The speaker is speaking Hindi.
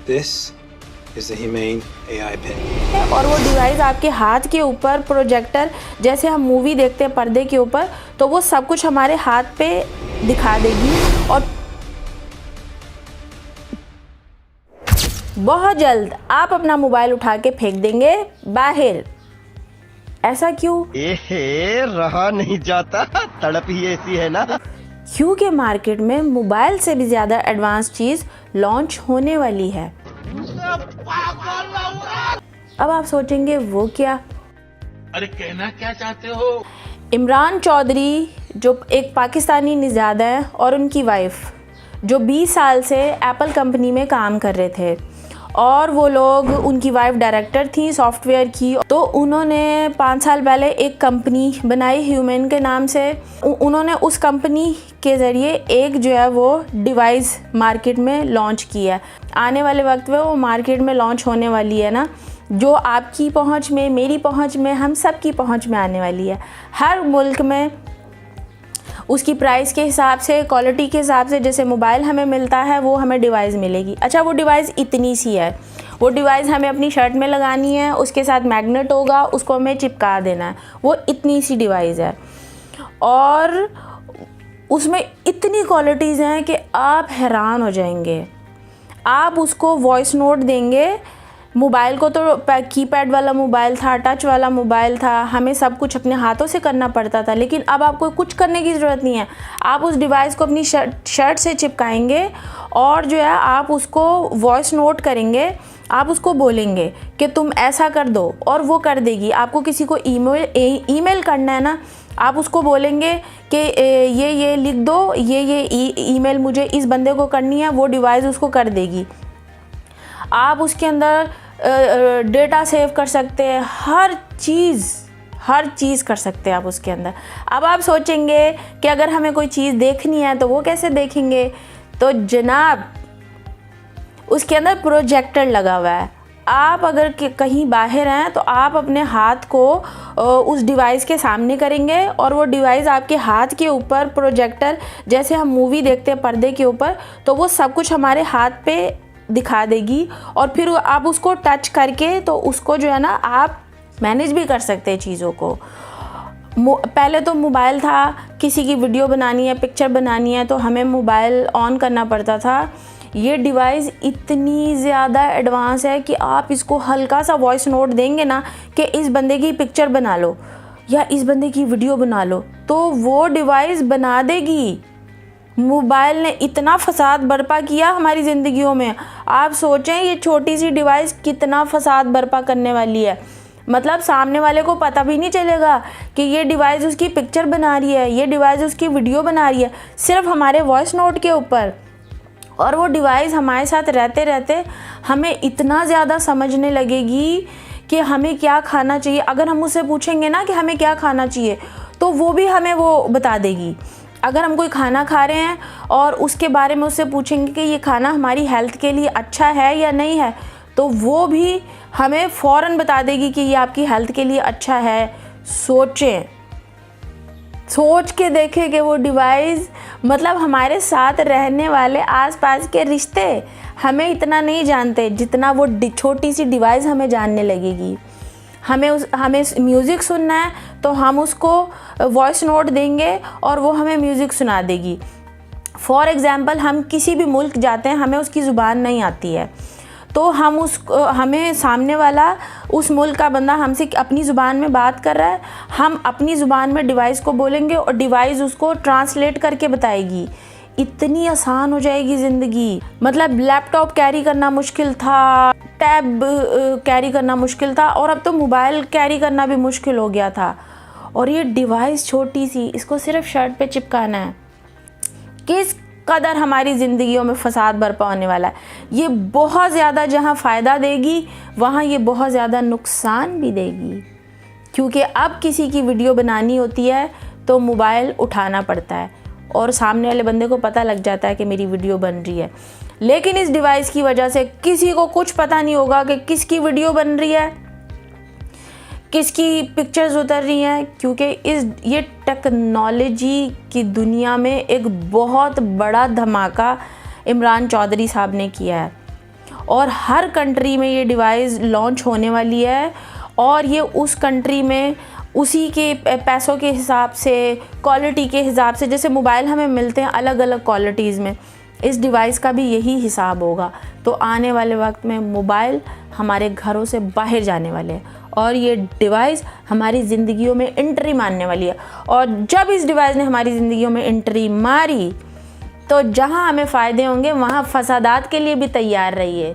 This is the Humane AI Pin. और वो डिवाइस आपके हाथ के ऊपर प्रोजेक्टर, जैसे हम मूवी देखते हैं पर्दे के ऊपर, तो वो सब कुछ हमारे हाथ पे दिखा देगी और बहुत जल्द आप अपना मोबाइल उठा के फेंक देंगे बाहर। ऐसा क्यों? रहा नहीं जाता, तड़प ही ऐसी है ना। क्योंकि मार्केट में मोबाइल से भी ज़्यादा एडवांस चीज़ लॉन्च होने वाली है। अब आप सोचेंगे वो क्या? अरे कहना क्या चाहते हो? इमरान चौधरी जो एक पाकिस्तानी निज़ादा है और उनकी वाइफ जो 20 साल से एप्पल कंपनी में काम कर रहे थे और वो लोग, उनकी वाइफ डायरेक्टर थी सॉफ्टवेयर की, तो उन्होंने 5 साल पहले एक कंपनी बनाई ह्यूमन के नाम से। उन्होंने उस कंपनी के ज़रिए एक जो है वो डिवाइस मार्केट में लॉन्च किया है। आने वाले वक्त में वो मार्केट में लॉन्च होने वाली है ना, जो आपकी पहुंच में, मेरी पहुंच में, हम सब की पहुंच में आने वाली है। हर मुल्क में उसकी प्राइस के हिसाब से, क्वालिटी के हिसाब से जैसे मोबाइल हमें मिलता है वो हमें डिवाइस मिलेगी। अच्छा, वो डिवाइस इतनी सी है, वो डिवाइस हमें अपनी शर्ट में लगानी है, उसके साथ मैग्नेट होगा, उसको हमें चिपका देना है। वो इतनी सी डिवाइस है और उसमें इतनी क्वालिटीज़ हैं कि आप हैरान हो जाएंगे। आप उसको वॉइस नोट देंगे। मोबाइल को तो कीपैड वाला मोबाइल था, टच वाला मोबाइल था, हमें सब कुछ अपने हाथों से करना पड़ता था, लेकिन अब आपको कुछ करने की ज़रूरत नहीं है। आप उस डिवाइस को अपनी शर्ट से चिपकाएंगे और जो है आप उसको वॉइस नोट करेंगे, आप उसको बोलेंगे कि तुम ऐसा कर दो और वो कर देगी। आपको किसी को ईमेल करना है ना, आप उसको बोलेंगे कि ये लिख दो, ये ईमेल मुझे इस बंदे को करनी है, वो डिवाइस उसको कर देगी। आप उसके अंदर डेटा सेव कर सकते हैं, हर चीज़ कर सकते हैं आप उसके अंदर। अब आप सोचेंगे कि अगर हमें कोई चीज़ देखनी है तो वो कैसे देखेंगे? तो जनाब उसके अंदर प्रोजेक्टर लगा हुआ है। आप अगर कहीं बाहर हैं तो आप अपने हाथ को उस डिवाइस के सामने करेंगे और वो डिवाइस आपके हाथ के ऊपर प्रोजेक्टर, जैसे हम मूवी देखते हैं पर्दे के ऊपर, तो वो सब कुछ हमारे हाथ पे दिखा देगी और फिर आप उसको टच करके तो उसको जो है ना आप मैनेज भी कर सकते हैं चीज़ों को। पहले तो मोबाइल था, किसी की वीडियो बनानी है, पिक्चर बनानी है तो हमें मोबाइल ऑन करना पड़ता था। ये डिवाइस इतनी ज़्यादा एडवांस है कि आप इसको हल्का सा वॉइस नोट देंगे ना कि इस बंदे की पिक्चर बना लो या इस बंदे की वीडियो बना लो, तो वो डिवाइस बना देगी। मोबाइल ने इतना फसाद बर्पा किया हमारी ज़िंदगियों में। आप सोचें ये छोटी सी डिवाइस कितना फसाद बर्पा करने वाली है। मतलब सामने वाले को पता भी नहीं चलेगा कि ये डिवाइस उसकी पिक्चर बना रही है, ये डिवाइस उसकी वीडियो बना रही है, सिर्फ हमारे वॉइस नोट के ऊपर। और वो डिवाइस हमारे साथ रहते रहते हमें इतना ज़्यादा समझने लगेगी कि हमें क्या खाना चाहिए। अगर हम उससे पूछेंगे ना कि हमें क्या खाना चाहिए तो वो भी हमें वो बता देगी। अगर हम कोई खाना खा रहे हैं और उसके बारे में उससे पूछेंगे कि ये खाना हमारी हेल्थ के लिए अच्छा है या नहीं है, तो वो भी हमें फ़ौरन बता देगी कि ये आपकी हेल्थ के लिए अच्छा है। सोचें, सोच के देखें कि वो डिवाइस, मतलब हमारे साथ रहने वाले आसपास के रिश्ते हमें इतना नहीं जानते जितना वो छोटी सी डिवाइस हमें जानने लगेगी। हमें म्यूज़िक सुनना है तो हम उसको वॉइस नोट देंगे और वो हमें म्यूज़िक सुना देगी। फॉर एग्ज़ाम्पल, हम किसी भी मुल्क जाते हैं, हमें उसकी ज़ुबान नहीं आती है, तो हमें सामने वाला, उस मुल्क का बंदा हमसे अपनी ज़ुबान में बात कर रहा है, हम अपनी ज़ुबान में डिवाइस को बोलेंगे और डिवाइस उसको ट्रांसलेट करके बताएगी। इतनी आसान हो जाएगी ज़िंदगी। मतलब लैपटॉप कैरी करना मुश्किल था, टैब कैरी करना मुश्किल था और अब तो मोबाइल कैरी करना भी मुश्किल हो गया था। और ये डिवाइस छोटी सी, इसको सिर्फ शर्ट पे चिपकाना है। किस कदर हमारी ज़िंदगियों में फसाद बर्पा होने वाला है। ये बहुत ज़्यादा जहाँ फ़ायदा देगी वहाँ ये बहुत ज़्यादा नुकसान भी देगी, क्योंकि अब किसी की वीडियो बनानी होती है तो मोबाइल उठाना पड़ता है और सामने वाले बंदे को पता लग जाता है कि मेरी वीडियो बन रही है। लेकिन इस डिवाइस की वजह से किसी को कुछ पता नहीं होगा कि किसकी वीडियो बन रही है, किसकी पिक्चर्स उतर रही हैं, क्योंकि ये टेक्नोलॉजी की दुनिया में एक बहुत बड़ा धमाका इमरान चौधरी साहब ने किया है। और हर कंट्री में ये डिवाइस लॉन्च होने वाली है और ये उस कंट्री में उसी के पैसों के हिसाब से, क्वालिटी के हिसाब से, जैसे मोबाइल हमें मिलते हैं अलग अलग क्वालिटीज़ में, इस डिवाइस का भी यही हिसाब होगा। तो आने वाले वक्त में मोबाइल हमारे घरों से बाहर जाने वाले हैं और ये डिवाइस हमारी ज़िंदगियों में एंट्री मारने वाली है। और जब इस डिवाइस ने हमारी ज़िंदगियों में एंट्री मारी तो जहां हमें फ़ायदे होंगे वहां फसादात के लिए भी तैयार रहिए।